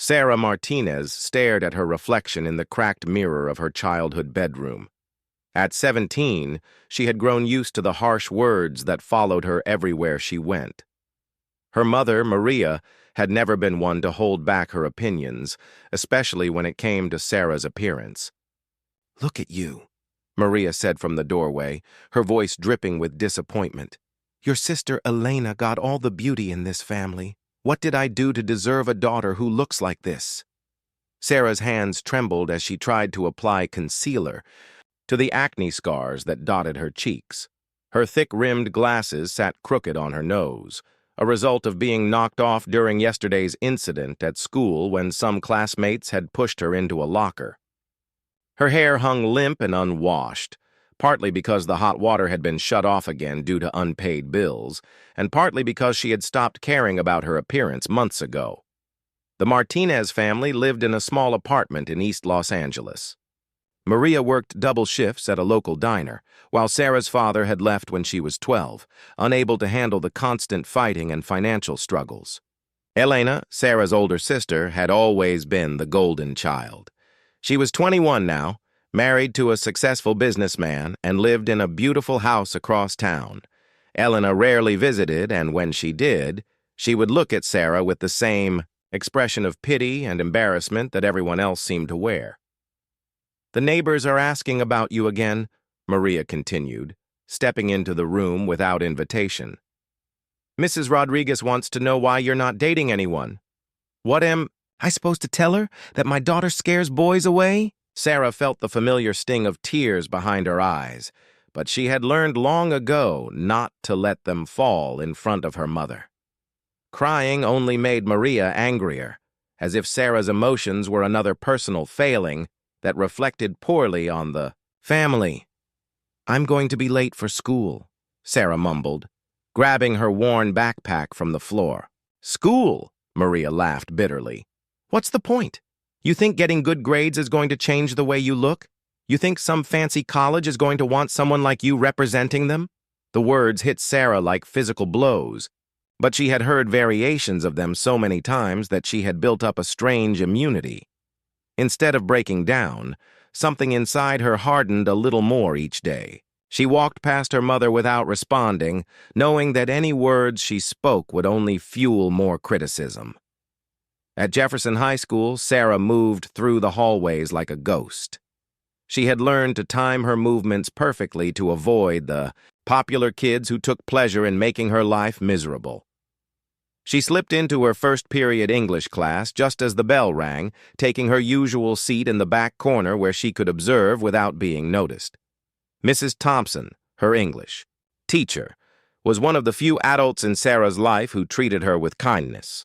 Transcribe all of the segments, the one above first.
Sarah Martinez stared at her reflection in the cracked mirror of her childhood bedroom. At 17, she had grown used to the harsh words that followed her everywhere she went. Her mother, Maria, had never been one to hold back her opinions, especially when it came to Sarah's appearance. "Look at you," Maria said from the doorway, her voice dripping with disappointment. "Your sister Elena got all the beauty in this family. What did I do to deserve a daughter who looks like this?" Sarah's hands trembled as she tried to apply concealer to the acne scars that dotted her cheeks. Her thick-rimmed glasses sat crooked on her nose, a result of being knocked off during yesterday's incident at school when some classmates had pushed her into a locker. Her hair hung limp and unwashed, partly because the hot water had been shut off again due to unpaid bills, and partly because she had stopped caring about her appearance months ago. The Martinez family lived in a small apartment in East Los Angeles. Maria worked double shifts at a local diner, while Sarah's father had left when she was 12, unable to handle the constant fighting and financial struggles. Elena, Sarah's older sister, had always been the golden child. She was 21 now, married to a successful businessman, and lived in a beautiful house across town. Elena rarely visited, and when she did, she would look at Sarah with the same expression of pity and embarrassment that everyone else seemed to wear. "The neighbors are asking about you again," Maria continued, stepping into the room without invitation. "Mrs. Rodriguez wants to know why you're not dating anyone." "What am I supposed to tell her? That my daughter scares boys away?" Sarah felt the familiar sting of tears behind her eyes, but she had learned long ago not to let them fall in front of her mother. Crying only made Maria angrier, as if Sarah's emotions were another personal failing that reflected poorly on the family. "I'm going to be late for school," Sarah mumbled, grabbing her worn backpack from the floor. "School?" Maria laughed bitterly. "What's the point? You think getting good grades is going to change the way you look? You think some fancy college is going to want someone like you representing them?" The words hit Sarah like physical blows, but she had heard variations of them so many times that she had built up a strange immunity. Instead of breaking down, something inside her hardened a little more each day. She walked past her mother without responding, knowing that any words she spoke would only fuel more criticism. At Jefferson High School, Sarah moved through the hallways like a ghost. She had learned to time her movements perfectly to avoid the popular kids who took pleasure in making her life miserable. She slipped into her first period English class just as the bell rang, taking her usual seat in the back corner where she could observe without being noticed. Mrs. Thompson, her English teacher, was one of the few adults in Sarah's life who treated her with kindness.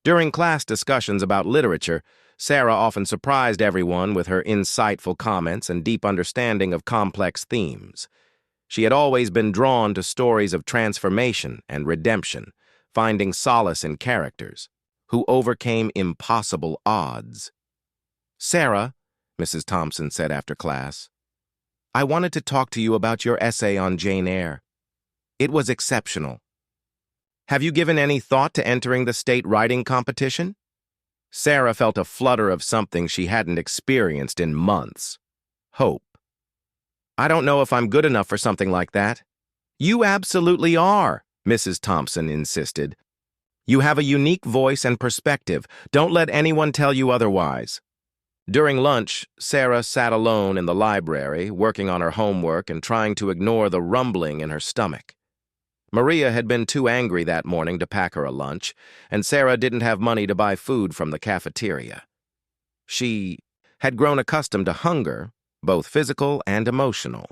During class discussions about literature, Sarah often surprised everyone with her insightful comments and deep understanding of complex themes. She had always been drawn to stories of transformation and redemption, finding solace in characters who overcame impossible odds. "Sarah," Mrs. Thompson said after class, "I wanted to talk to you about your essay on Jane Eyre. It was exceptional. Have you given any thought to entering the state writing competition?" Sarah felt a flutter of something she hadn't experienced in months. Hope. "I don't know if I'm good enough for something like that." "You absolutely are," Mrs. Thompson insisted. "You have a unique voice and perspective. Don't let anyone tell you otherwise." During lunch, Sarah sat alone in the library, working on her homework and trying to ignore the rumbling in her stomach. Maria had been too angry that morning to pack her a lunch, and Sarah didn't have money to buy food from the cafeteria. She had grown accustomed to hunger, both physical and emotional.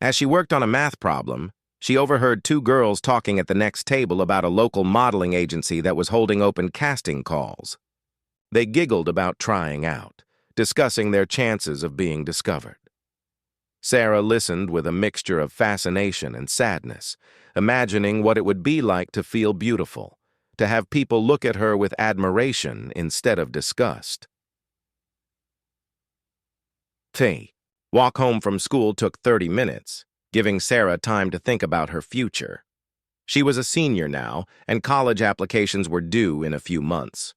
As she worked on a math problem, she overheard two girls talking at the next table about a local modeling agency that was holding open casting calls. They giggled about trying out, discussing their chances of being discovered. Sarah listened with a mixture of fascination and sadness, imagining what it would be like to feel beautiful, to have people look at her with admiration instead of disgust. Walk home from school took 30 minutes, giving Sarah time to think about her future. She was a senior now, and college applications were due in a few months.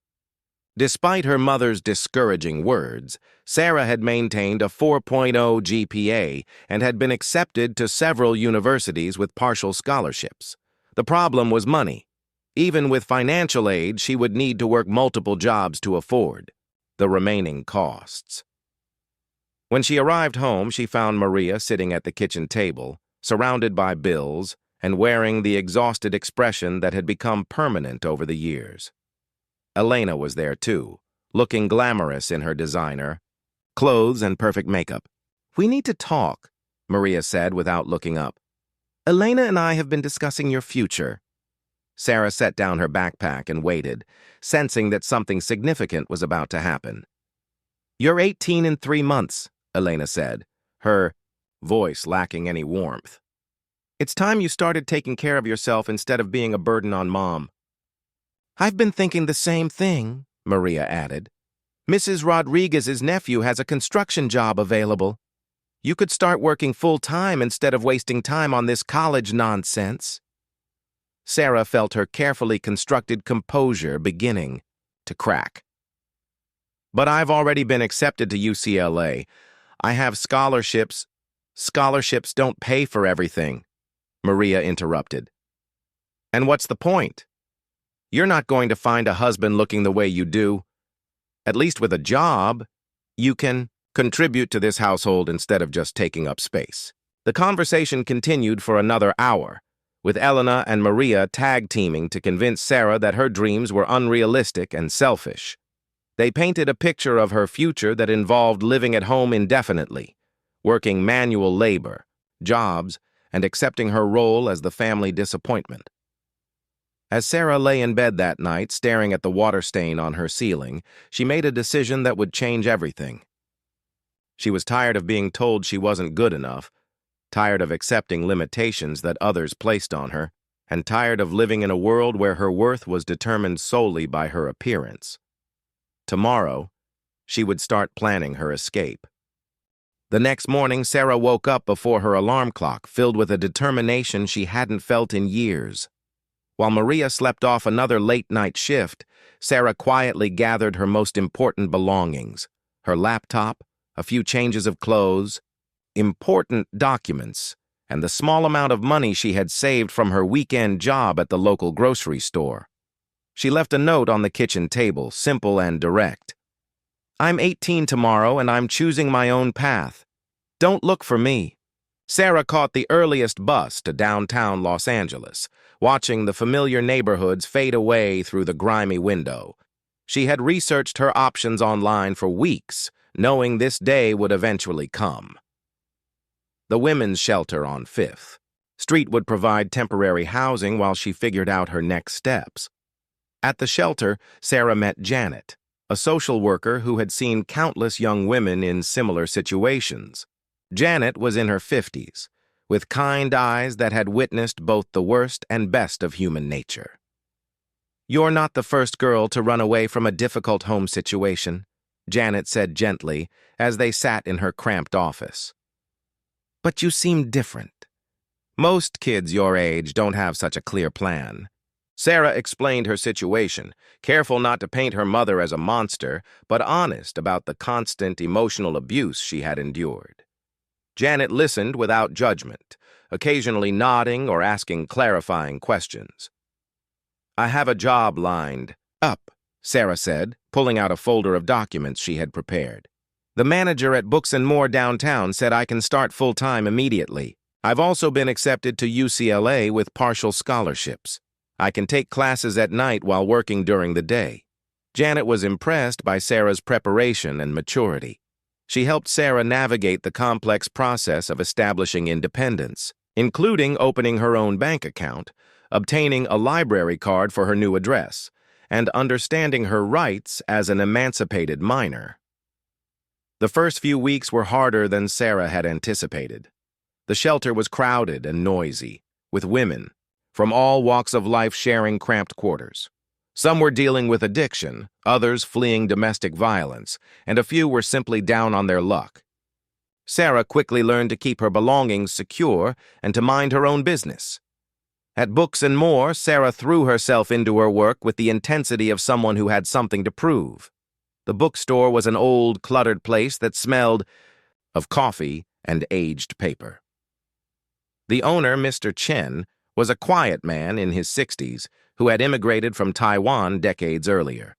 Despite her mother's discouraging words, Sarah had maintained a 4.0 GPA and had been accepted to several universities with partial scholarships. The problem was money. Even with financial aid, she would need to work multiple jobs to afford the remaining costs. When she arrived home, she found Maria sitting at the kitchen table, surrounded by bills, and wearing the exhausted expression that had become permanent over the years. Elena was there too, looking glamorous in her designer clothes and perfect makeup. "We need to talk," Maria said without looking up. "Elena and I have been discussing your future." Sarah set down her backpack and waited, sensing that something significant was about to happen. "You're 18 in 3 months," Elena said, her voice lacking any warmth. "It's time you started taking care of yourself instead of being a burden on Mom." "I've been thinking the same thing," Maria added. "Mrs. Rodriguez's nephew has a construction job available. You could start working full-time instead of wasting time on this college nonsense." Sarah felt her carefully constructed composure beginning to crack. "But I've already been accepted to UCLA. I have scholarships." "Scholarships don't pay for everything," Maria interrupted. "And what's the point? You're not going to find a husband looking the way you do. At least with a job, you can contribute to this household instead of just taking up space." The conversation continued for another hour, with Elena and Maria tag-teaming to convince Sarah that her dreams were unrealistic and selfish. They painted a picture of her future that involved living at home indefinitely, working manual labor, jobs, and accepting her role as the family disappointment. As Sarah lay in bed that night, staring at the water stain on her ceiling, she made a decision that would change everything. She was tired of being told she wasn't good enough, tired of accepting limitations that others placed on her, and tired of living in a world where her worth was determined solely by her appearance. Tomorrow, she would start planning her escape. The next morning, Sarah woke up before her alarm clock, filled with a determination she hadn't felt in years. While Maria slept off another late-night shift, Sarah quietly gathered her most important belongings: her laptop, a few changes of clothes, important documents, and the small amount of money she had saved from her weekend job at the local grocery store. She left a note on the kitchen table, simple and direct. "I'm 18 tomorrow, and I'm choosing my own path. Don't look for me." Sarah caught the earliest bus to downtown Los Angeles, watching the familiar neighborhoods fade away through the grimy window. She had researched her options online for weeks, knowing this day would eventually come. The women's shelter on 5th Street would provide temporary housing while she figured out her next steps. At the shelter, Sarah met Janet, a social worker who had seen countless young women in similar situations. Janet was in her 50s, with kind eyes that had witnessed both the worst and best of human nature. "You're not the first girl to run away from a difficult home situation," Janet said gently as they sat in her cramped office. "But you seem different. Most kids your age don't have such a clear plan." Sarah explained her situation, careful not to paint her mother as a monster, but honest about the constant emotional abuse she had endured. Janet listened without judgment, occasionally nodding or asking clarifying questions. "I have a job lined up," Sarah said, pulling out a folder of documents she had prepared. "The manager at Books and More downtown said I can start full-time immediately. I've also been accepted to UCLA with partial scholarships. I can take classes at night while working during the day." Janet was impressed by Sarah's preparation and maturity. She helped Sarah navigate the complex process of establishing independence, including opening her own bank account, obtaining a library card for her new address, and understanding her rights as an emancipated minor. The first few weeks were harder than Sarah had anticipated. The shelter was crowded and noisy, with women from all walks of life sharing cramped quarters. Some were dealing with addiction, others fleeing domestic violence, and a few were simply down on their luck. Sarah quickly learned to keep her belongings secure and to mind her own business. At Books and More, Sarah threw herself into her work with the intensity of someone who had something to prove. The bookstore was an old, cluttered place that smelled of coffee and aged paper. The owner, Mr. Chen, was a quiet man in his 60s who had immigrated from Taiwan decades earlier.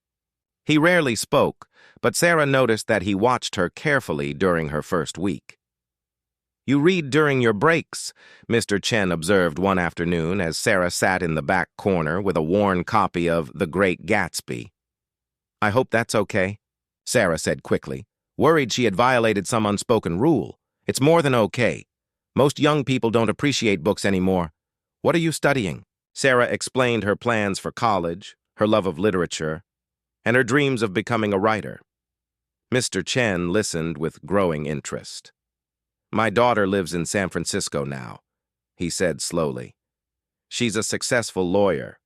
He rarely spoke, but Sarah noticed that he watched her carefully during her first week. "You read during your breaks," Mr. Chen observed one afternoon as Sarah sat in the back corner with a worn copy of The Great Gatsby. "I hope that's okay," Sarah said quickly, worried she had violated some unspoken rule. "It's more than okay. Most young people don't appreciate books anymore. What are you studying?" Sarah explained her plans for college, her love of literature, and her dreams of becoming a writer. Mr. Chen listened with growing interest. "My daughter lives in San Francisco now," he said slowly. "She's a successful lawyer.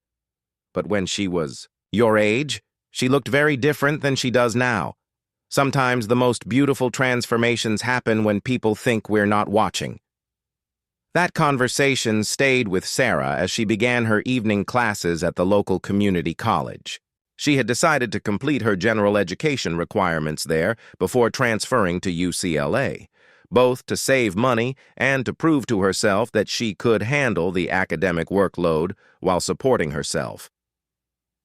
But when she was your age, she looked very different than she does now. Sometimes the most beautiful transformations happen when people think we're not watching." That conversation stayed with Sarah as she began her evening classes at the local community college. She had decided to complete her general education requirements there before transferring to UCLA, both to save money and to prove to herself that she could handle the academic workload while supporting herself.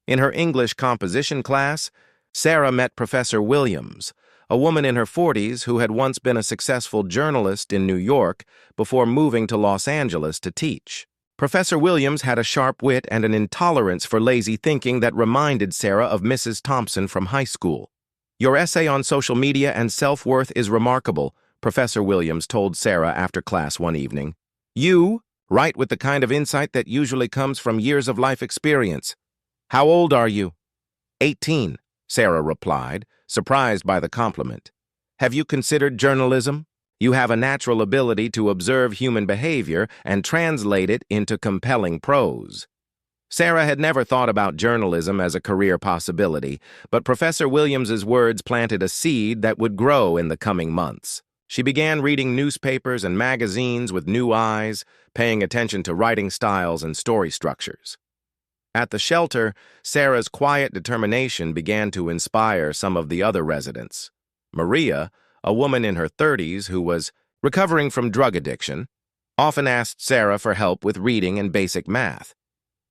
In her English composition class, Sarah met Professor Williams, a woman in her 40s who had once been a successful journalist in New York before moving to Los Angeles to teach. Professor Williams had a sharp wit and an intolerance for lazy thinking that reminded Sarah of Mrs. Thompson from high school. "Your essay on social media and self-worth is remarkable," Professor Williams told Sarah after class one evening. "You write with the kind of insight that usually comes from years of life experience. How old are you?" 18, Sarah replied, surprised by the compliment. "Have you considered journalism? You have a natural ability to observe human behavior and translate it into compelling prose." Sarah had never thought about journalism as a career possibility, but Professor Williams's words planted a seed that would grow in the coming months. She began reading newspapers and magazines with new eyes, paying attention to writing styles and story structures. At the shelter, Sarah's quiet determination began to inspire some of the other residents. Maria, a woman in her 30s who was recovering from drug addiction, often asked Sarah for help with reading and basic math.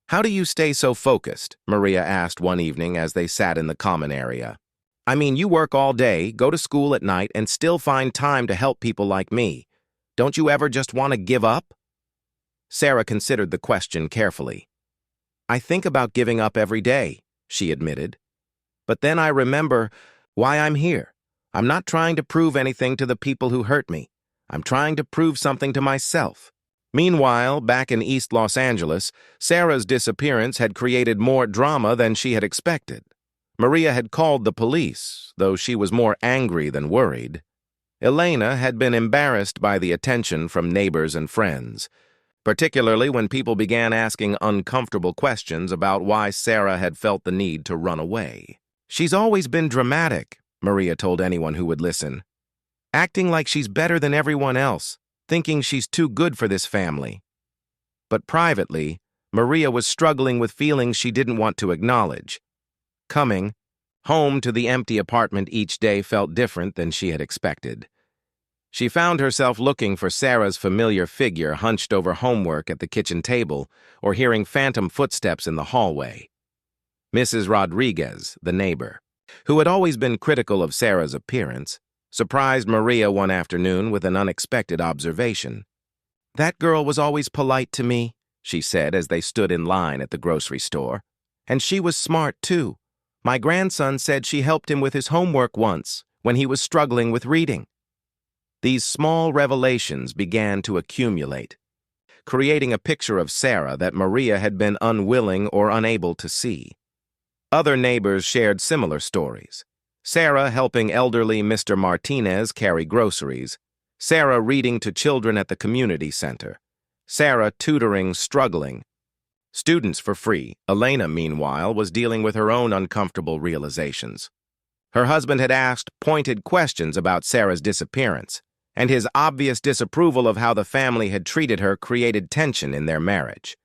"How do you stay so focused?" Maria asked one evening as they sat in the common area. "I mean, you work all day, go to school at night, and still find time to help people like me. Don't you ever just want to give up?" Sarah considered the question carefully. "I think about giving up every day," she admitted. "But then I remember why I'm here. I'm not trying to prove anything to the people who hurt me. I'm trying to prove something to myself." Meanwhile, back in East Los Angeles, Sarah's disappearance had created more drama than she had expected. Maria had called the police, though she was more angry than worried. Elena had been embarrassed by the attention from neighbors and friends, particularly when people began asking uncomfortable questions about why Sarah had felt the need to run away. "She's always been dramatic," Maria told anyone who would listen. "Acting like she's better than everyone else, thinking she's too good for this family." But privately, Maria was struggling with feelings she didn't want to acknowledge. Coming home to the empty apartment each day felt different than she had expected. She found herself looking for Sarah's familiar figure hunched over homework at the kitchen table or hearing phantom footsteps in the hallway. Mrs. Rodriguez, the neighbor, who had always been critical of Sarah's appearance, surprised Maria one afternoon with an unexpected observation. "That girl was always polite to me," she said as they stood in line at the grocery store. "And she was smart, too. My grandson said she helped him with his homework once when he was struggling with reading." These small revelations began to accumulate, creating a picture of Sarah that Maria had been unwilling or unable to see. Other neighbors shared similar stories. Sarah helping elderly Mr. Martinez carry groceries, Sarah reading to children at the community center, Sarah tutoring struggling students for free. Elena, meanwhile, was dealing with her own uncomfortable realizations. Her husband had asked pointed questions about Sarah's disappearance, and his obvious disapproval of how the family had treated her created tension in their marriage.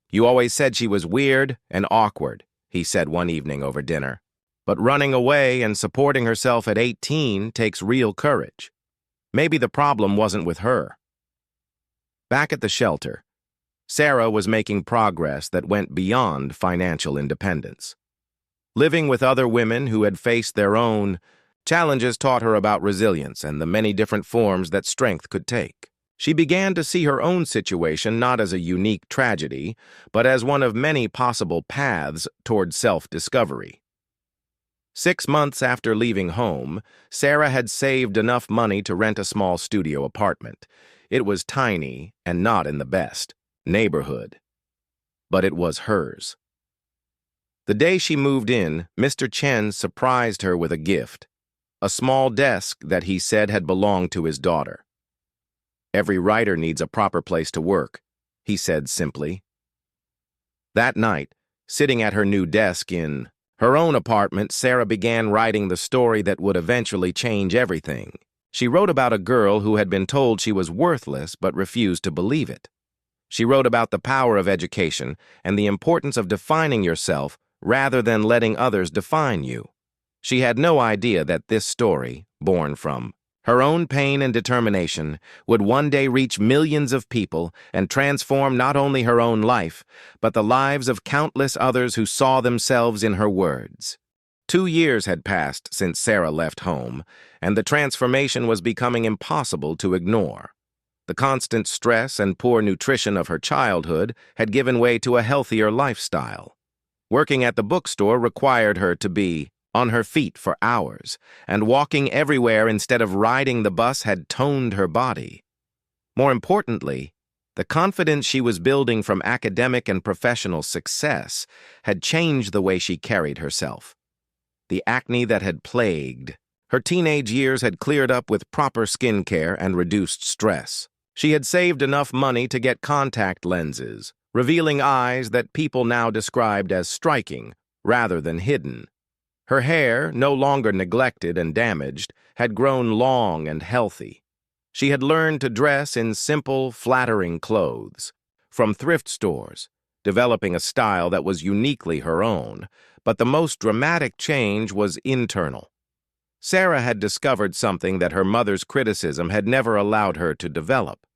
You always said she was weird and awkward, he said one evening over dinner. But running away and supporting herself at 18 takes real courage. Maybe the problem wasn't with her. Back at the shelter, Sarah was making progress that went beyond financial independence. Living with other women who had faced their own challenges taught her about resilience and the many different forms that strength could take. She began to see her own situation not as a unique tragedy, but as one of many possible paths toward self-discovery. 6 months after leaving home, Sarah had saved enough money to rent a small studio apartment. It was tiny and not in the best neighborhood, but it was hers. The day she moved in, Mr. Chen surprised her with a gift, a small desk that he said had belonged to his daughter. "Every writer needs a proper place to work," he said simply. That night, sitting at her new desk in her own apartment, Sarah began writing the story that would eventually change everything. She wrote about a girl who had been told she was worthless but refused to believe it. She wrote about the power of education and the importance of defining yourself rather than letting others define you. She had no idea that this story, born from her own pain and determination, would one day reach millions of people and transform not only her own life, but the lives of countless others who saw themselves in her words. 2 years had passed since Sarah left home, and the transformation was becoming impossible to ignore. The constant stress and poor nutrition of her childhood had given way to a healthier lifestyle. Working at the bookstore required her to be on her feet for hours, and walking everywhere instead of riding the bus had toned her body. More importantly, the confidence she was building from academic and professional success had changed the way she carried herself. The acne that had plagued her teenage years had cleared up with proper skincare and reduced stress. She had saved enough money to get contact lenses, revealing eyes that people now described as striking rather than hidden. Her hair, no longer neglected and damaged, had grown long and healthy. She had learned to dress in simple, flattering clothes from thrift stores, developing a style that was uniquely her own, but the most dramatic change was internal. Sarah had discovered something that her mother's criticism had never allowed her to develop: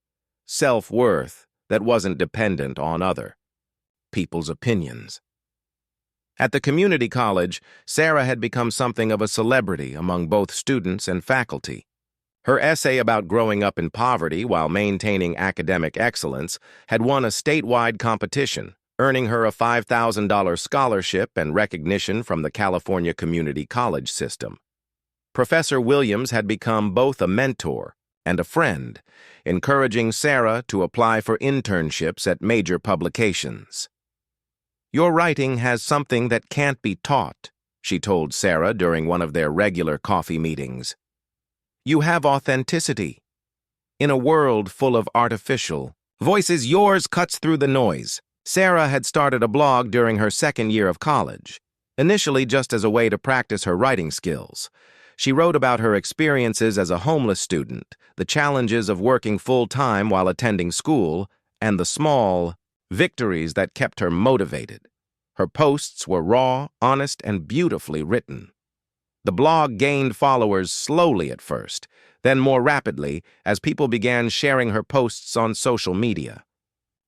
self-worth that wasn't dependent on other people's opinions. At the community college, Sarah had become something of a celebrity among both students and faculty. Her essay about growing up in poverty while maintaining academic excellence had won a statewide competition, earning her a $5,000 scholarship and recognition from the California Community College system. Professor Williams had become both a mentor and a friend, encouraging Sarah to apply for internships at major publications. "Your writing has something that can't be taught," she told Sarah during one of their regular coffee meetings. "You have authenticity. In a world full of artificial voices, yours cuts through the noise." Sarah had started a blog during her second year of college, initially just as a way to practice her writing skills. She wrote about her experiences as a homeless student, the challenges of working full-time while attending school, and the small victories that kept her motivated. Her posts were raw, honest, and beautifully written. The blog gained followers slowly at first, then more rapidly as people began sharing her posts on social media.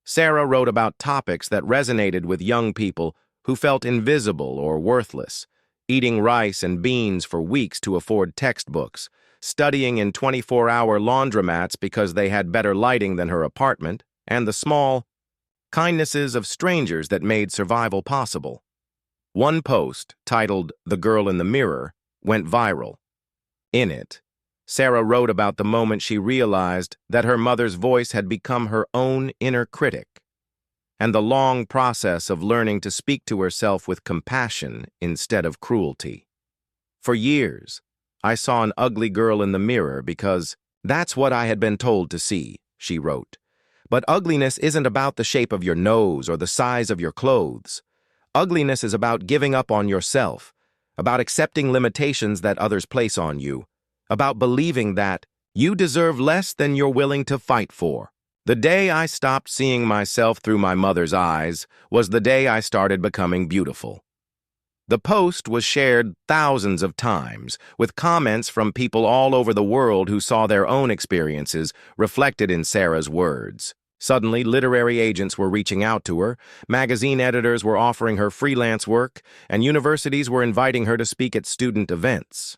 Sarah wrote about topics that resonated with young people who felt invisible or worthless, eating rice and beans for weeks to afford textbooks, studying in 24-hour laundromats because they had better lighting than her apartment, and the small kindnesses of strangers that made survival possible. One post, titled "The Girl in the Mirror," went viral. In it, Sarah wrote about the moment she realized that her mother's voice had become her own inner critic, and the long process of learning to speak to herself with compassion instead of cruelty. "For years, I saw an ugly girl in the mirror because that's what I had been told to see," she wrote. "But ugliness isn't about the shape of your nose or the size of your clothes. Ugliness is about giving up on yourself, about accepting limitations that others place on you, about believing that you deserve less than you're willing to fight for." The day I stopped seeing myself through my mother's eyes was the day I started becoming beautiful. The post was shared thousands of times, with comments from people all over the world who saw their own experiences reflected in Sarah's words. Suddenly, literary agents were reaching out to her, magazine editors were offering her freelance work, and universities were inviting her to speak at student events.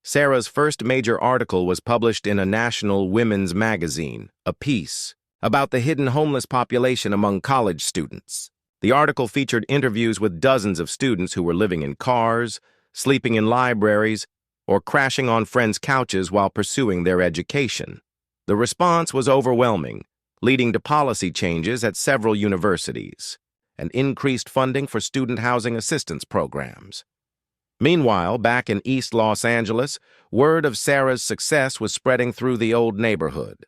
Sarah's first major article was published in a national women's magazine, a piece about the hidden homeless population among college students. The article featured interviews with dozens of students who were living in cars, sleeping in libraries, or crashing on friends' couches while pursuing their education. The response was overwhelming, leading to policy changes at several universities and increased funding for student housing assistance programs. Meanwhile, back in East Los Angeles, word of Sarah's success was spreading through the old neighborhood.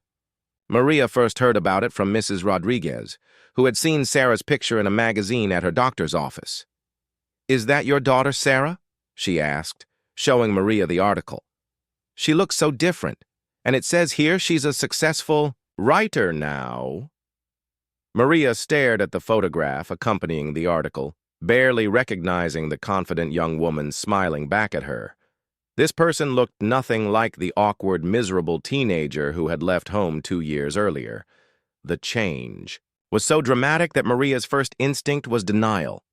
Maria first heard about it from Mrs. Rodriguez, who had seen Sarah's picture in a magazine at her doctor's office. "Is that your daughter, Sarah?" she asked, showing Maria the article. "She looks so different, and it says here she's a successful writer now." Maria stared at the photograph accompanying the article, barely recognizing the confident young woman smiling back at her. This person looked nothing like the awkward, miserable teenager who had left home 2 years earlier. The change was so dramatic that Maria's first instinct was denial.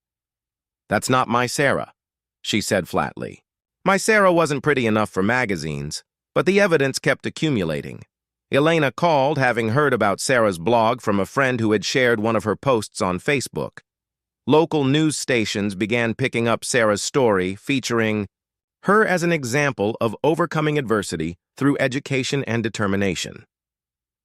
"That's not my Sarah," she said flatly. "My Sarah wasn't pretty enough for magazines," but the evidence kept accumulating. Elena called, having heard about Sarah's blog from a friend who had shared one of her posts on Facebook. Local news stations began picking up Sarah's story, featuring her as an example of overcoming adversity through education and determination.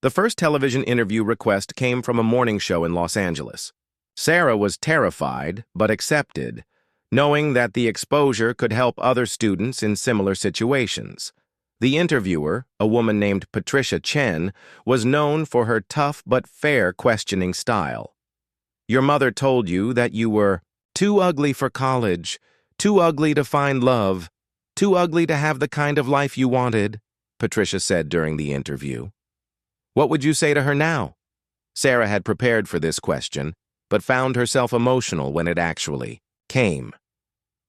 The first television interview request came from a morning show in Los Angeles. Sarah was terrified, but accepted, knowing that the exposure could help other students in similar situations. The interviewer, a woman named Patricia Chen, was known for her tough but fair questioning style. "Your mother told you that you were too ugly for college, too ugly to find love, too ugly to have the kind of life you wanted," Patricia said during the interview. What would you say to her now? Sarah had prepared for this question, but found herself emotional when it actually came.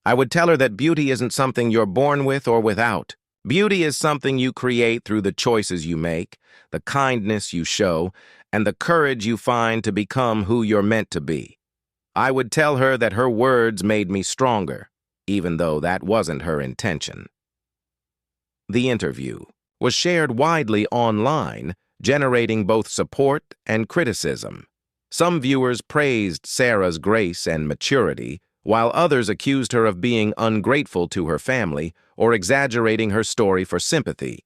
"I would tell her that beauty isn't something you're born with or without. Beauty is something you create through the choices you make, the kindness you show, and the courage you find to become who you're meant to be." I would tell her that her words made me stronger, even though that wasn't her intention. The interview was shared widely online, generating both support and criticism. Some viewers praised Sarah's grace and maturity, while others accused her of being ungrateful to her family or exaggerating her story for sympathy.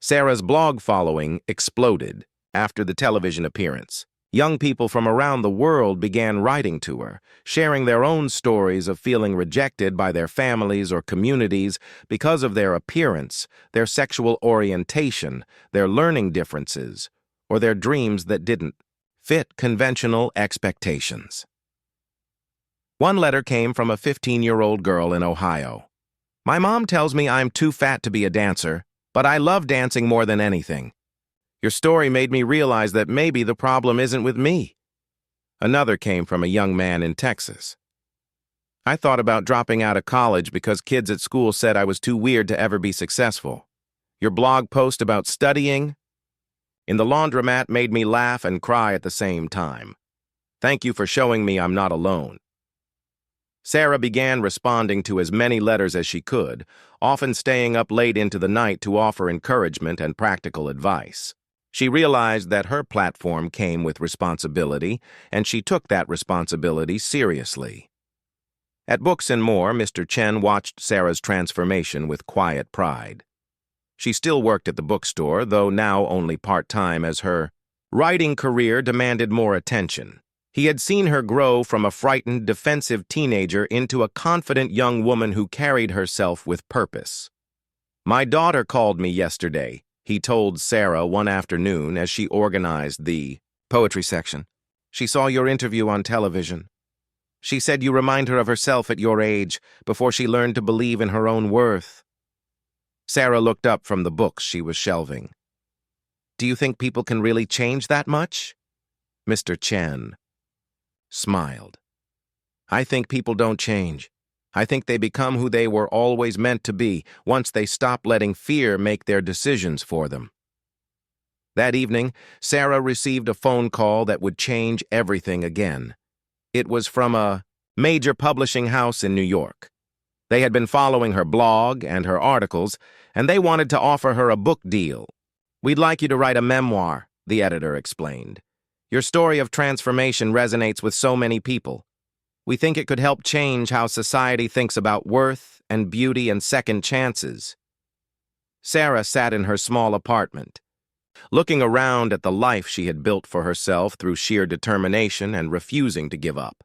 Sarah's blog following exploded after the television appearance. Young people from around the world began writing to her, sharing their own stories of feeling rejected by their families or communities because of their appearance, their sexual orientation, their learning differences, or their dreams that didn't fit conventional expectations. One letter came from a 15-year-old girl in Ohio. "My mom tells me I'm too fat to be a dancer, but I love dancing more than anything. Your story made me realize that maybe the problem isn't with me." Another came from a young man in Texas. "I thought about dropping out of college because kids at school said I was too weird to ever be successful. Your blog post about studying in the laundromat made me laugh and cry at the same time. Thank you for showing me I'm not alone." Sarah began responding to as many letters as she could, often staying up late into the night to offer encouragement and practical advice. She realized that her platform came with responsibility, and she took that responsibility seriously. At Books and More, Mr. Chen watched Sarah's transformation with quiet pride. She still worked at the bookstore, though now only part-time, as her writing career demanded more attention. He had seen her grow from a frightened, defensive teenager into a confident young woman who carried herself with purpose. "My daughter called me yesterday," he told Sarah one afternoon as she organized the poetry section. "She saw your interview on television. She said you remind her of herself at your age, before she learned to believe in her own worth." Sarah looked up from the books she was shelving. Do you think people can really change that much? Mr. Chen smiled. I think people don't change. I think they become who they were always meant to be once they stop letting fear make their decisions for them. That evening, Sarah received a phone call that would change everything again. It was from a major publishing house in New York. They had been following her blog and her articles, and they wanted to offer her a book deal. We'd like you to write a memoir, the editor explained. Your story of transformation resonates with so many people. We think it could help change how society thinks about worth and beauty and second chances. Sarah sat in her small apartment, looking around at the life she had built for herself through sheer determination and refusing to give up.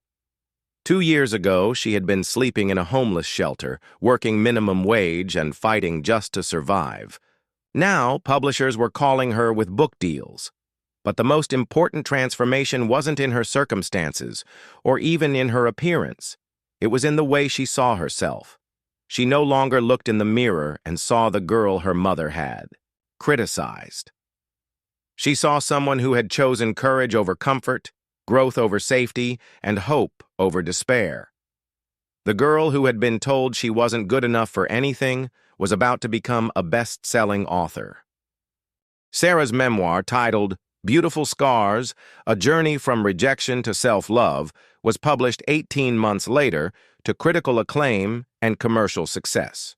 2 years ago, she had been sleeping in a homeless shelter, working minimum wage and fighting just to survive. Now, publishers were calling her with book deals. But the most important transformation wasn't in her circumstances, or even in her appearance. It was in the way she saw herself. She no longer looked in the mirror and saw the girl her mother had, criticized. She saw someone who had chosen courage over comfort, growth over safety, and hope over despair. The girl who had been told she wasn't good enough for anything was about to become a best-selling author. Sarah's memoir, titled Beautiful Scars, A Journey from Rejection to Self-Love, was published 18 months later to critical acclaim and commercial success.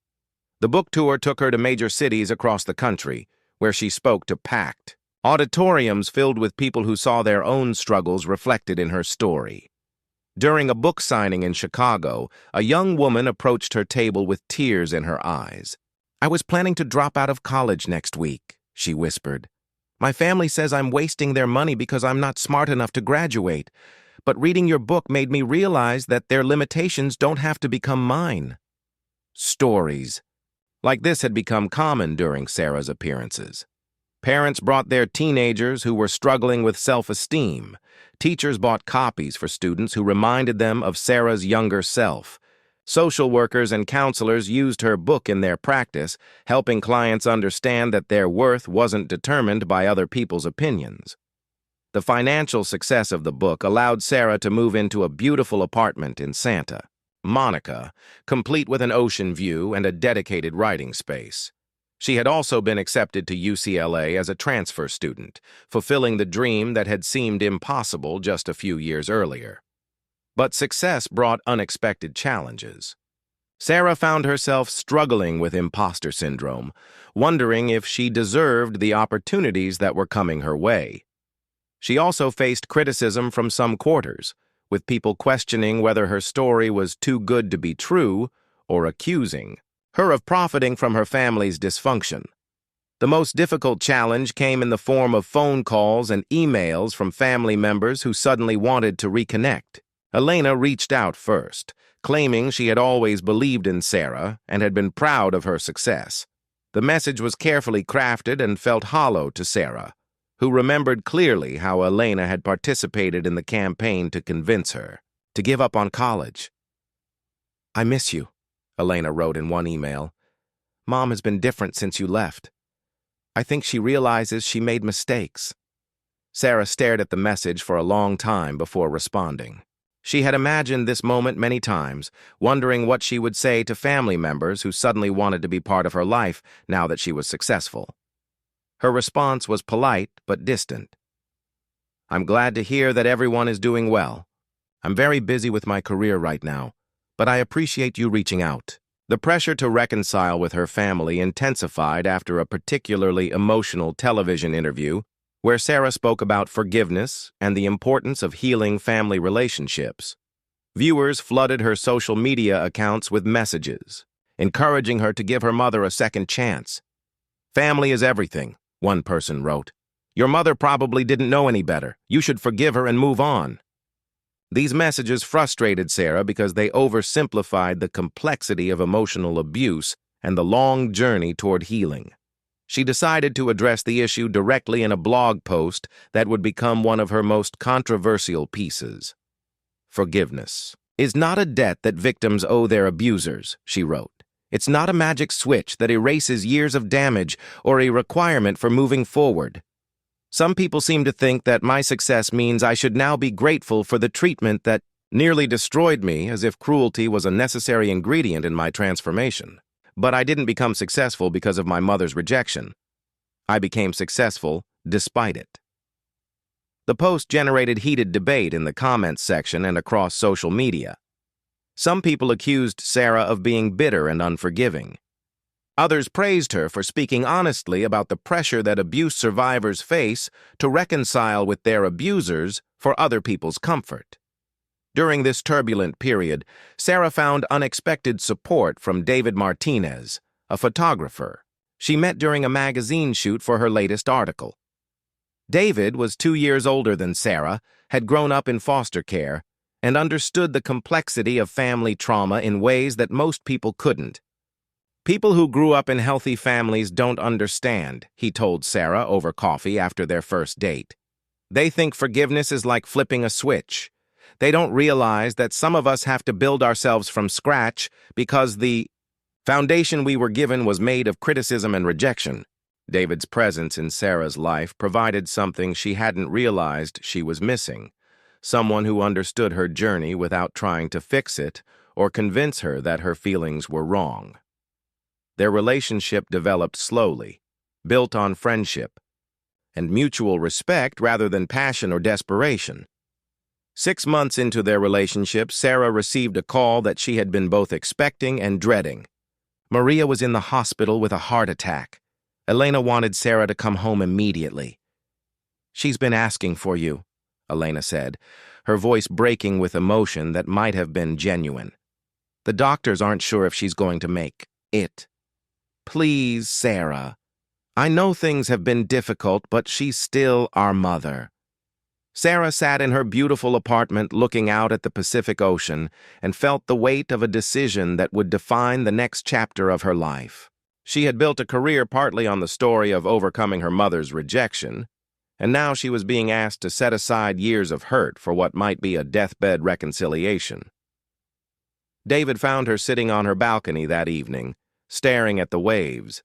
The book tour took her to major cities across the country, where she spoke to packed auditoriums filled with people who saw their own struggles reflected in her story. During a book signing in Chicago, a young woman approached her table with tears in her eyes. "I was planning to drop out of college next week," she whispered. "My family says I'm wasting their money because I'm not smart enough to graduate, but reading your book made me realize that their limitations don't have to become mine." Stories like this had become common during Sarah's appearances. Parents brought their teenagers who were struggling with self-esteem. Teachers bought copies for students who reminded them of Sarah's younger self. Social workers and counselors used her book in their practice, helping clients understand that their worth wasn't determined by other people's opinions. The financial success of the book allowed Sarah to move into a beautiful apartment in Santa Monica, complete with an ocean view and a dedicated writing space. She had also been accepted to UCLA as a transfer student, fulfilling the dream that had seemed impossible just a few years earlier. But success brought unexpected challenges. Sarah found herself struggling with imposter syndrome, wondering if she deserved the opportunities that were coming her way. She also faced criticism from some quarters, with people questioning whether her story was too good to be true or accusing her of profiting from her family's dysfunction. The most difficult challenge came in the form of phone calls and emails from family members who suddenly wanted to reconnect. Elena reached out first, claiming she had always believed in Sarah and had been proud of her success. The message was carefully crafted and felt hollow to Sarah, who remembered clearly how Elena had participated in the campaign to convince her to give up on college. "I miss you," Elena wrote in one email. "Mom has been different since you left. I think she realizes she made mistakes." Sarah stared at the message for a long time before responding. She had imagined this moment many times, wondering what she would say to family members who suddenly wanted to be part of her life now that she was successful. Her response was polite but distant. "I'm glad to hear that everyone is doing well. I'm very busy with my career right now, but I appreciate you reaching out." The pressure to reconcile with her family intensified after a particularly emotional television interview where Sarah spoke about forgiveness and the importance of healing family relationships. Viewers flooded her social media accounts with messages, encouraging her to give her mother a second chance. "Family is everything," one person wrote. "Your mother probably didn't know any better. You should forgive her and move on." These messages frustrated Sarah because they oversimplified the complexity of emotional abuse and the long journey toward healing. She decided to address the issue directly in a blog post that would become one of her most controversial pieces. "Forgiveness is not a debt that victims owe their abusers," she wrote. "It's not a magic switch that erases years of damage or a requirement for moving forward. Some people seem to think that my success means I should now be grateful for the treatment that nearly destroyed me, as if cruelty was a necessary ingredient in my transformation. But I didn't become successful because of my mother's rejection. I became successful despite it. The post generated heated debate in the comments section and across social media. Some people accused Sarah of being bitter and unforgiving. Others praised her for speaking honestly about the pressure that abuse survivors face to reconcile with their abusers for other people's comfort. During this turbulent period, Sarah found unexpected support from David Martinez, a photographer she met during a magazine shoot for her latest article. David was 2 years older than Sarah, had grown up in foster care, and understood the complexity of family trauma in ways that most people couldn't. People who grew up in healthy families don't understand, he told Sarah over coffee after their first date. They think forgiveness is like flipping a switch. They don't realize that some of us have to build ourselves from scratch because the foundation we were given was made of criticism and rejection. David's presence in Sarah's life provided something she hadn't realized she was missing, someone who understood her journey without trying to fix it or convince her that her feelings were wrong. Their relationship developed slowly, built on friendship and mutual respect rather than passion or desperation. 6 months into their relationship, Sarah received a call that she had been both expecting and dreading. Maria was in the hospital with a heart attack. Elena wanted Sarah to come home immediately. "She's been asking for you," Elena said, her voice breaking with emotion that might have been genuine. "The doctors aren't sure if she's going to make it. Please, Sarah. I know things have been difficult, but she's still our mother." Sarah sat in her beautiful apartment looking out at the Pacific Ocean and felt the weight of a decision that would define the next chapter of her life. She had built a career partly on the story of overcoming her mother's rejection, and now she was being asked to set aside years of hurt for what might be a deathbed reconciliation. David found her sitting on her balcony that evening, staring at the waves.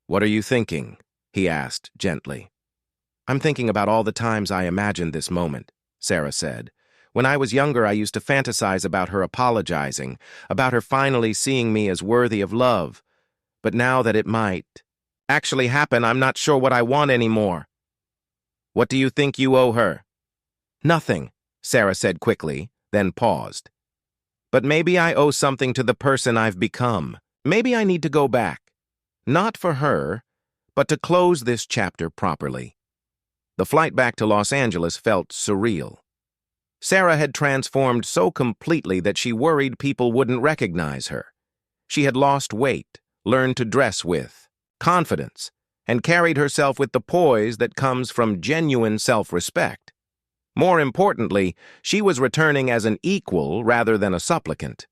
"What are you thinking?" he asked gently. "I'm thinking about all the times I imagined this moment," Sarah said. "When I was younger, I used to fantasize about her apologizing, about her finally seeing me as worthy of love. But now that it might actually happen, I'm not sure what I want anymore." "What do you think you owe her?" "Nothing," Sarah said quickly, then paused. "But maybe I owe something to the person I've become. Maybe I need to go back. Not for her, but to close this chapter properly." The flight back to Los Angeles felt surreal. Sarah had transformed so completely that she worried people wouldn't recognize her. She had lost weight, learned to dress with confidence, and carried herself with the poise that comes from genuine self-respect. More importantly, she was returning as an equal rather than a supplicant.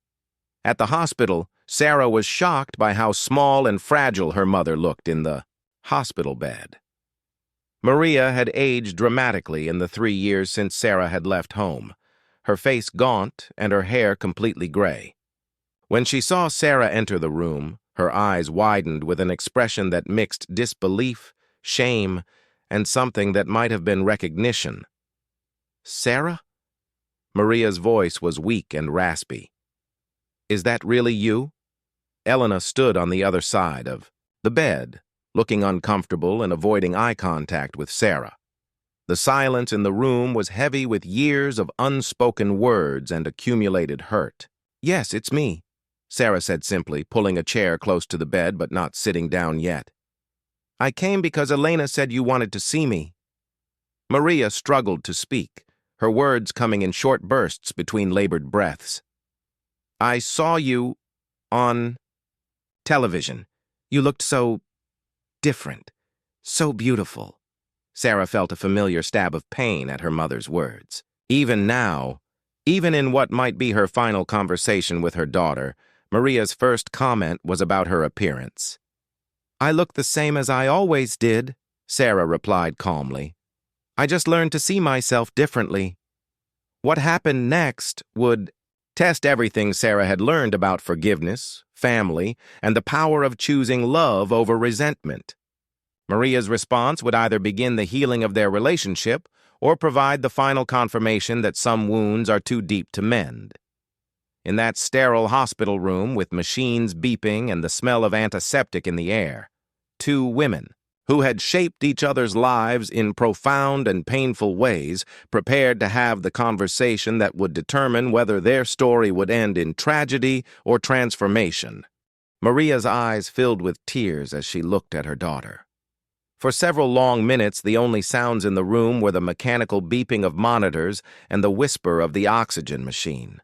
At the hospital, Sarah was shocked by how small and fragile her mother looked in the hospital bed. Maria had aged dramatically in the 3 years since Sarah had left home, her face gaunt and her hair completely gray. When she saw Sarah enter the room, her eyes widened with an expression that mixed disbelief, shame, and something that might have been recognition. "Sarah?" Maria's voice was weak and raspy. "Is that really you?" Elena stood on the other side of the bed, looking uncomfortable and avoiding eye contact with Sarah. The silence in the room was heavy with years of unspoken words and accumulated hurt. "Yes, it's me," Sarah said simply, pulling a chair close to the bed but not sitting down yet. "I came because Elena said you wanted to see me." Maria struggled to speak, her words coming in short bursts between labored breaths. "I saw you on television. You looked so different, so beautiful." Sarah felt a familiar stab of pain at her mother's words. Even now, even in what might be her final conversation with her daughter, Maria's first comment was about her appearance. "I look the same as I always did," Sarah replied calmly. "I just learned to see myself differently." What happened next would test everything Sarah had learned about forgiveness, family, and the power of choosing love over resentment. Maria's response would either begin the healing of their relationship or provide the final confirmation that some wounds are too deep to mend. In that sterile hospital room with machines beeping and the smell of antiseptic in the air, two women, who had shaped each other's lives in profound and painful ways, prepared to have the conversation that would determine whether their story would end in tragedy or transformation. Maria's eyes filled with tears as she looked at her daughter. For several long minutes, the only sounds in the room were the mechanical beeping of monitors and the whisper of the oxygen machine.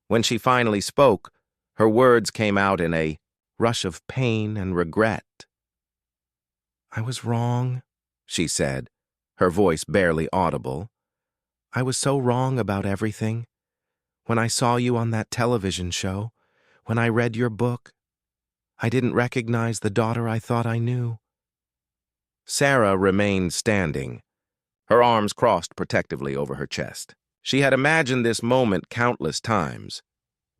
When she finally spoke, her words came out in a rush of pain and regret. "I was wrong," she said, her voice barely audible. "I was so wrong about everything. When I saw you on that television show, when I read your book, I didn't recognize the daughter I thought I knew." Sarah remained standing, her arms crossed protectively over her chest. She had imagined this moment countless times,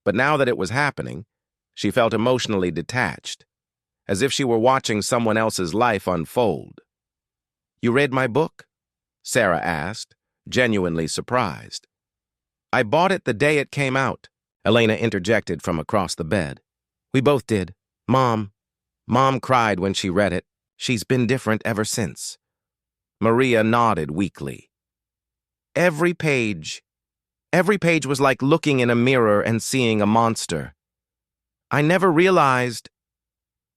but now that it was happening, she felt emotionally detached, as if she were watching someone else's life unfold. "You read my book?" Sarah asked, genuinely surprised. "I bought it the day it came out," Elena interjected from across the bed. "We both did. Mom cried when she read it. She's been different ever since." Maria nodded weakly. Every page was like looking in a mirror and seeing a monster. "I never realized.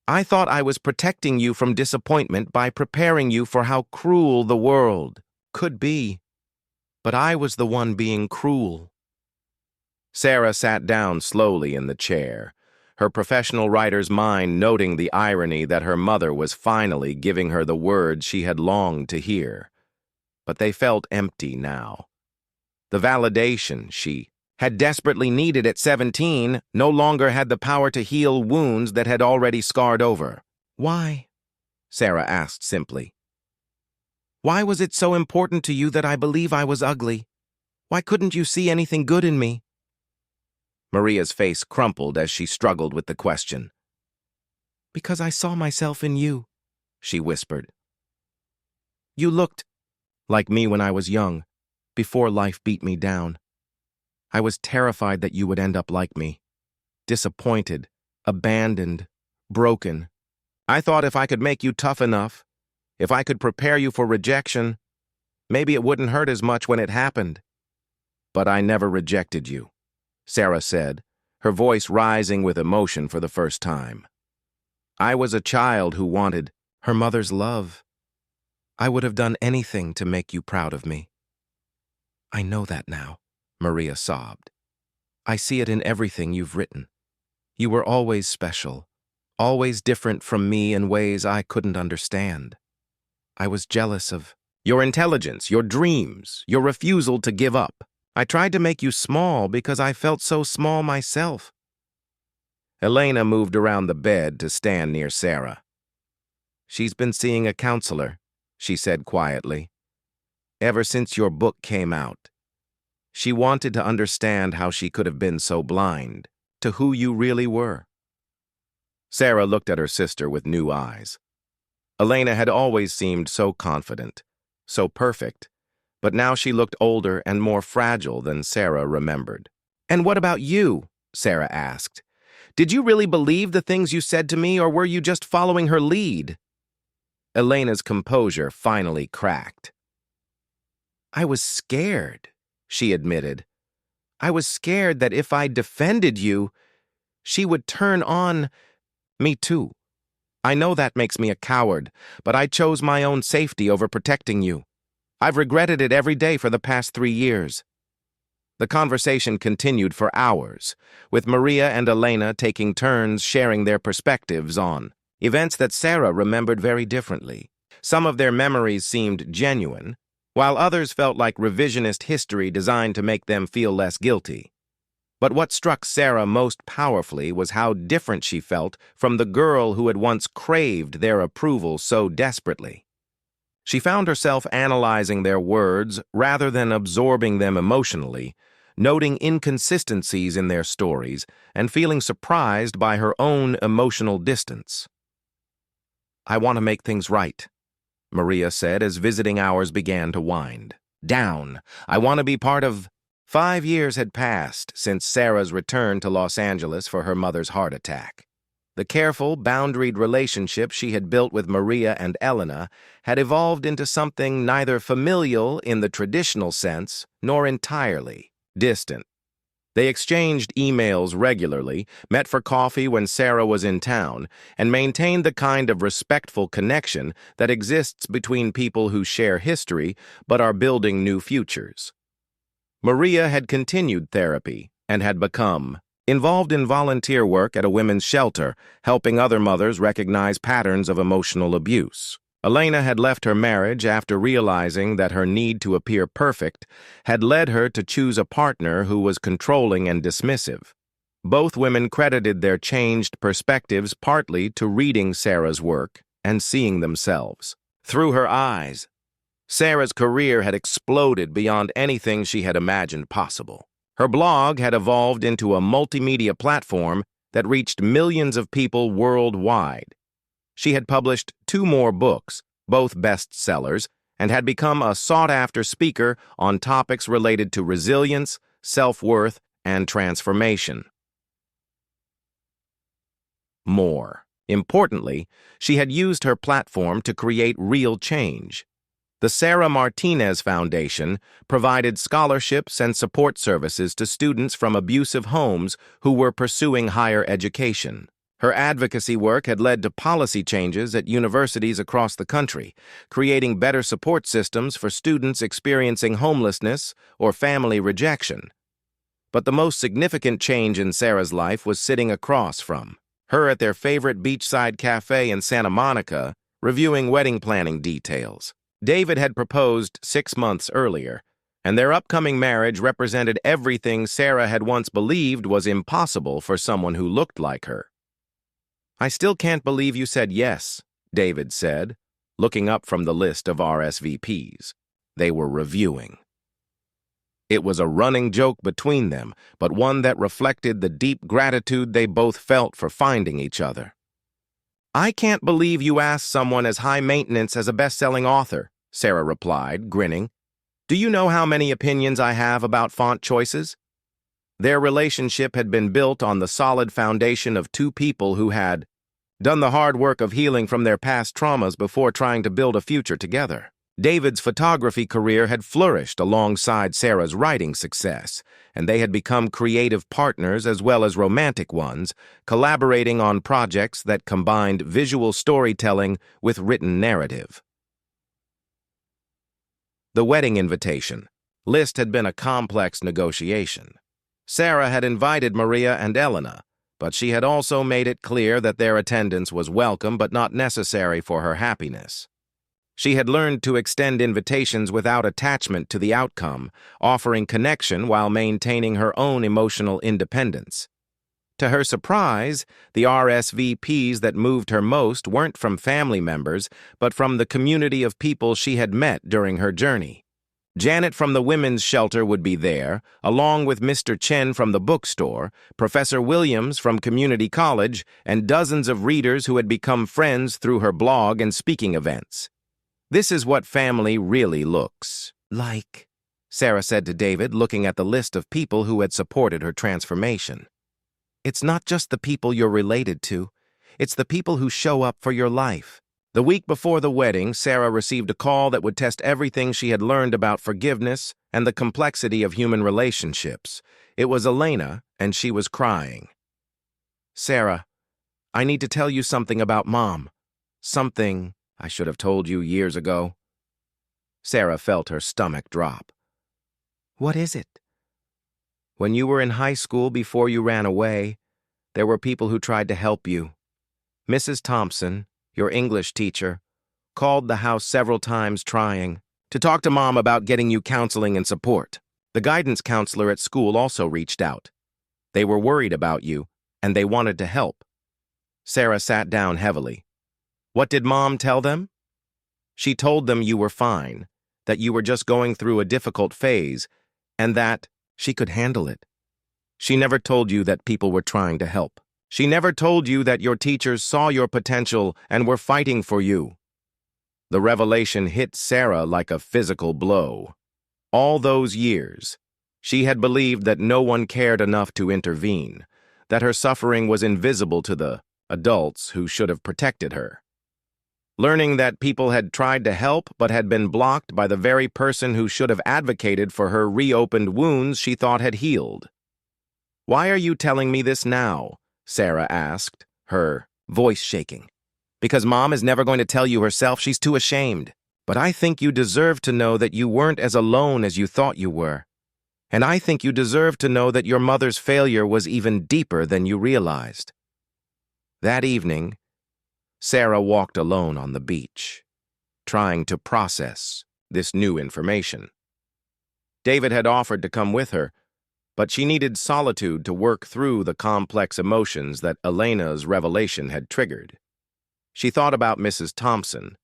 I thought I was protecting you from disappointment by preparing you for how cruel the world could be. But I was the one being cruel." Sarah sat down slowly in the chair, her professional writer's mind noting the irony that her mother was finally giving her the words she had longed to hear. But they felt empty now. The validation she had desperately needed at 17 no longer had the power to heal wounds that had already scarred over. "Why?" Sarah asked simply. "Why was it so important to you that I believe I was ugly? Why couldn't you see anything good in me?" Maria's face crumpled as she struggled with the question. "Because I saw myself in you," she whispered. "You looked like me when I was young, before life beat me down. I was terrified that you would end up like me, disappointed, abandoned, broken. I thought if I could make you tough enough, if I could prepare you for rejection, maybe it wouldn't hurt as much when it happened. But I never rejected you," Sarah said, her voice rising with emotion for the first time. "I was a child who wanted her mother's love. I would have done anything to make you proud of me." "I know that now," Maria sobbed. "I see it in everything you've written. You were always special, always different from me in ways I couldn't understand. I was jealous of your intelligence, your dreams, your refusal to give up. I tried to make you small because I felt so small myself." Elena moved around the bed to stand near Sarah. "She's been seeing a counselor," she said quietly. "Ever since your book came out. She wanted to understand how she could have been so blind to who you really were." Sarah looked at her sister with new eyes. Elena had always seemed so confident, so perfect, but now she looked older and more fragile than Sarah remembered. "And what about you?" Sarah asked. "Did you really believe the things you said to me, or were you just following her lead?" Elena's composure finally cracked. "I was scared," she admitted. "I was scared that if I defended you, she would turn on me too. I know that makes me a coward, but I chose my own safety over protecting you. I've regretted it every day for the past 3 years." The conversation continued for hours, with Maria and Elena taking turns sharing their perspectives on events that Sarah remembered very differently. Some of their memories seemed genuine, while others felt like revisionist history designed to make them feel less guilty. But what struck Sarah most powerfully was how different she felt from the girl who had once craved their approval so desperately. She found herself analyzing their words rather than absorbing them emotionally, noting inconsistencies in their stories and feeling surprised by her own emotional distance. "I want to make things right," Maria said as visiting hours began to wind. Down. I want to be part of... 5 years had passed since Sarah's return to Los Angeles for her mother's heart attack. The careful, boundaried relationship she had built with Maria and Elena had evolved into something neither familial in the traditional sense nor entirely distant. They exchanged emails regularly, met for coffee when Sarah was in town, and maintained the kind of respectful connection that exists between people who share history but are building new futures. Maria had continued therapy and had become involved in volunteer work at a women's shelter, helping other mothers recognize patterns of emotional abuse. Elena had left her marriage after realizing that her need to appear perfect had led her to choose a partner who was controlling and dismissive. Both women credited their changed perspectives partly to reading Sarah's work and seeing themselves through her eyes. Sarah's career had exploded beyond anything she had imagined possible. Her blog had evolved into a multimedia platform that reached millions of people worldwide. She had published 2 more books, both bestsellers, and had become a sought-after speaker on topics related to resilience, self-worth, and transformation. More importantly, she had used her platform to create real change. The Sarah Martinez Foundation provided scholarships and support services to students from abusive homes who were pursuing higher education. Her advocacy work had led to policy changes at universities across the country, creating better support systems for students experiencing homelessness or family rejection. But the most significant change in Sarah's life was sitting across from her at their favorite beachside cafe in Santa Monica, reviewing wedding planning details. David had proposed 6 months earlier, and their upcoming marriage represented everything Sarah had once believed was impossible for someone who looked like her. I still can't believe you said yes, David said, looking up from the list of RSVPs they were reviewing. It was a running joke between them, but one that reflected the deep gratitude they both felt for finding each other. I can't believe you asked someone as high maintenance as a best-selling author, Sarah replied, grinning. Do you know how many opinions I have about font choices? Their relationship had been built on the solid foundation of 2 people who had done the hard work of healing from their past traumas before trying to build a future together. David's photography career had flourished alongside Sarah's writing success, and they had become creative partners as well as romantic ones, collaborating on projects that combined visual storytelling with written narrative. The wedding invitation list had been a complex negotiation. Sarah had invited Maria and Elena, but she had also made it clear that their attendance was welcome but not necessary for her happiness. She had learned to extend invitations without attachment to the outcome, offering connection while maintaining her own emotional independence. To her surprise, the RSVPs that moved her most weren't from family members, but from the community of people she had met during her journey. Janet from the women's shelter would be there, along with Mr. Chen from the bookstore, Professor Williams from community college, and dozens of readers who had become friends through her blog and speaking events. This is what family really looks like, Sarah said to David, looking at the list of people who had supported her transformation. It's not just the people you're related to, it's the people who show up for your life. The week before the wedding, Sarah received a call that would test everything she had learned about forgiveness and the complexity of human relationships. It was Elena, and she was crying. Sarah, I need to tell you something about Mom. Something I should have told you years ago. Sarah felt her stomach drop. What is it? When you were in high school before you ran away, there were people who tried to help you. Mrs. Thompson, your English teacher, called the house several times trying to talk to Mom about getting you counseling and support. The guidance counselor at school also reached out. They were worried about you, and they wanted to help. Sarah sat down heavily. What did Mom tell them? She told them you were fine, that you were just going through a difficult phase, and that she could handle it. She never told you that people were trying to help. She never told you that your teachers saw your potential and were fighting for you. The revelation hit Sarah like a physical blow. All those years, she had believed that no one cared enough to intervene, that her suffering was invisible to the adults who should have protected her. Learning that people had tried to help but had been blocked by the very person who should have advocated for her reopened wounds she thought had healed. "Why are you telling me this now?" Sarah asked, her voice shaking. "Because Mom is never going to tell you herself. She's too ashamed. But I think you deserve to know that you weren't as alone as you thought you were. And I think you deserve to know that your mother's failure was even deeper than you realized." That evening, Sarah walked alone on the beach, trying to process this new information. David had offered to come with her, but she needed solitude to work through the complex emotions that Elena's revelation had triggered. She thought about Mrs. Thompson,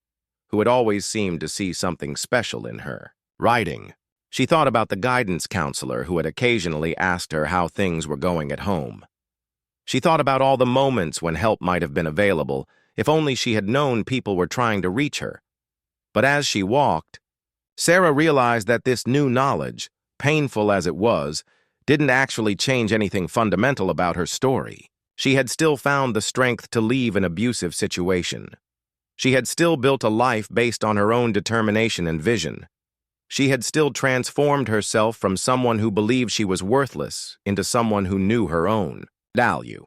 who had always seemed to see something special in her. Writing. She thought about the guidance counselor who had occasionally asked her how things were going at home. She thought about all the moments when help might have been available, if only she had known people were trying to reach her. But as she walked, Sarah realized that this new knowledge, painful as it was, didn't actually change anything fundamental about her story. She had still found the strength to leave an abusive situation. She had still built a life based on her own determination and vision. She had still transformed herself from someone who believed she was worthless into someone who knew her own value.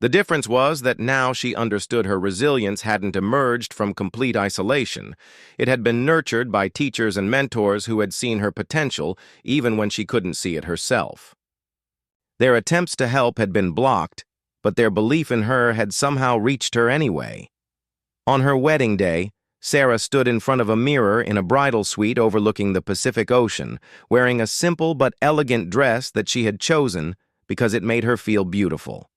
The difference was that now she understood her resilience hadn't emerged from complete isolation. It had been nurtured by teachers and mentors who had seen her potential even when she couldn't see it herself. Their attempts to help had been blocked, but their belief in her had somehow reached her anyway. On her wedding day, Sarah stood in front of a mirror in a bridal suite overlooking the Pacific Ocean, wearing a simple but elegant dress that she had chosen because it made her feel beautiful.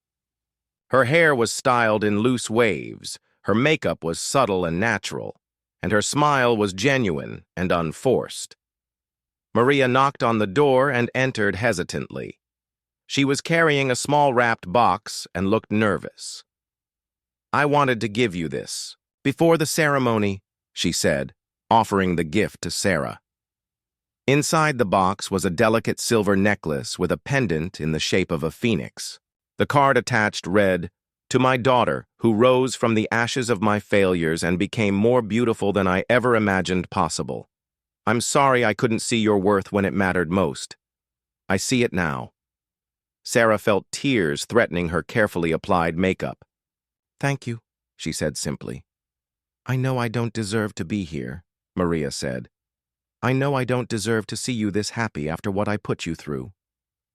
Her hair was styled in loose waves, her makeup was subtle and natural, and her smile was genuine and unforced. Maria knocked on the door and entered hesitantly. She was carrying a small wrapped box and looked nervous. "I wanted to give you this before the ceremony," she said, offering the gift to Sarah. Inside the box was a delicate silver necklace with a pendant in the shape of a phoenix. The card attached read, "To my daughter, who rose from the ashes of my failures and became more beautiful than I ever imagined possible. I'm sorry I couldn't see your worth when it mattered most. I see it now." Sarah felt tears threatening her carefully applied makeup. "Thank you," she said simply. "I know I don't deserve to be here," Maria said. "I know I don't deserve to see you this happy after what I put you through.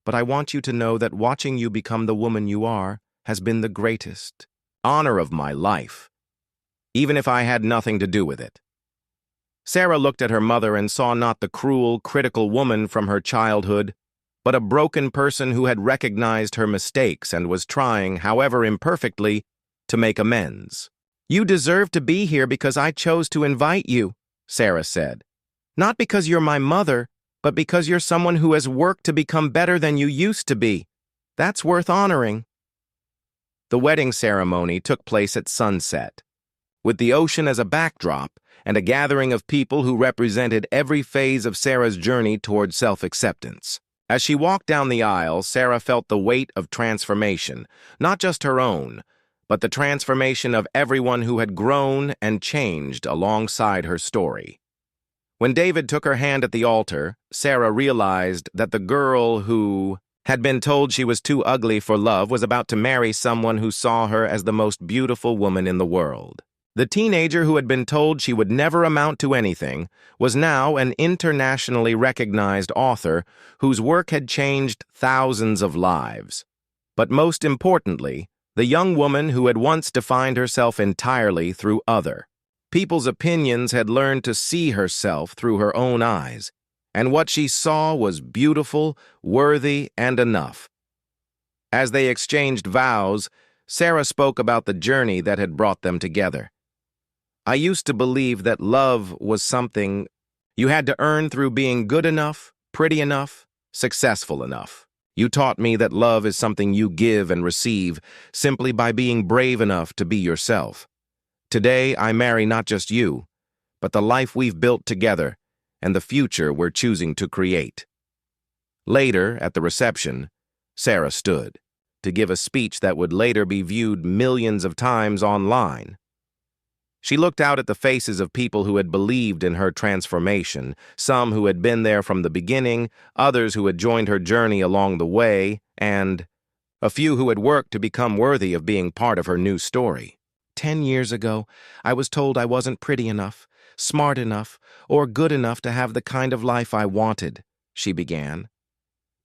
But I want you to know that watching you become the woman you are has been the greatest honor of my life, even if I had nothing to do with it." Sarah looked at her mother and saw not the cruel, critical woman from her childhood, but a broken person who had recognized her mistakes and was trying, however imperfectly, to make amends. "You deserve to be here because I chose to invite you," Sarah said. "Not because you're my mother, but because you're someone who has worked to become better than you used to be. That's worth honoring." The wedding ceremony took place at sunset, with the ocean as a backdrop and a gathering of people who represented every phase of Sarah's journey toward self-acceptance. As she walked down the aisle, Sarah felt the weight of transformation, not just her own, but the transformation of everyone who had grown and changed alongside her story. When David took her hand at the altar, Sarah realized that the girl who had been told she was too ugly for love was about to marry someone who saw her as the most beautiful woman in the world. The teenager who had been told she would never amount to anything was now an internationally recognized author whose work had changed thousands of lives. But most importantly, the young woman who had once defined herself entirely through other people's opinions had learned to see herself through her own eyes, and what she saw was beautiful, worthy, and enough. As they exchanged vows, Sarah spoke about the journey that had brought them together. "I used to believe that love was something you had to earn through being good enough, pretty enough, successful enough. You taught me that love is something you give and receive simply by being brave enough to be yourself. Today, I marry not just you, but the life we've built together and the future we're choosing to create." Later, at the reception, Sarah stood to give a speech that would later be viewed millions of times online. She looked out at the faces of people who had believed in her transformation, some who had been there from the beginning, others who had joined her journey along the way, and a few who had worked to become worthy of being part of her new story. 10 years ago, I was told I wasn't pretty enough, smart enough, or good enough to have the kind of life I wanted, she began.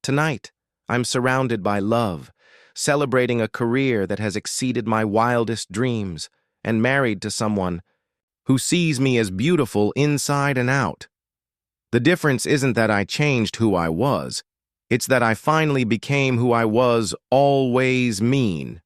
Tonight, I'm surrounded by love, celebrating a career that has exceeded my wildest dreams, and married to someone who sees me as beautiful inside and out. The difference isn't that I changed who I was, it's that I finally became who I was always mean.